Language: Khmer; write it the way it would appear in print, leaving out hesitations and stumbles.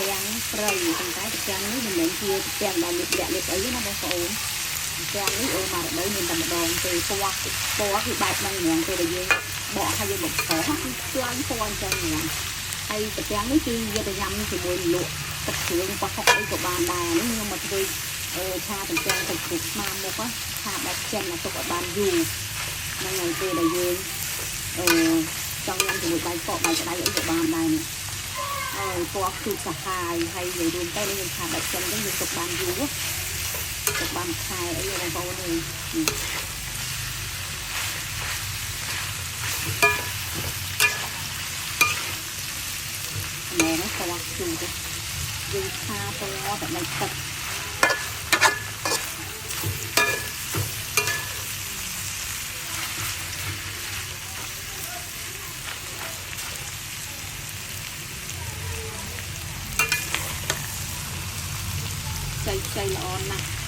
ទាំងព្រៃប៉ុន្តែទាំងនេះមិនមែនជាទាំងដែលលាបអីណាបងប្អូនទាំងនេះមករដូវមានតែម្ដងទេពណ៌គឺបែបហ្នឹងហ្មងពេលដែលយើងបកហើយយើងបំផុសគឺឆ្លាញ់ពណ៌អញ្ចឹងហ្មងហើយទាំងនេះគឺយកទៅញ៉ាំជាមួយលក់ទឹកគ្រឿងបោះហុកអីក៏បានដែរនេះខ្ញុំមកធ្វើឆាទាំងទៅគ្រប់ស្មាមុខឆាបែបចិនទុកឲ្យបានយូរហ្នឹងហើយពេលដែលយើងចង់ញ៉ាំជាមួយបាយកកបាយក្តៅអីក៏បានដែរនេះពណ៌គឺសាហាវហើយនិយាយរួមទៅយើងឆាបែបចិនហ្នឹងយើងទុកបានយូរទុកបានខែអីបងប្អូននេះនេះពណ៌ជូរយើងឆាពណ៌តែមិនទឹកใจល្អណាស់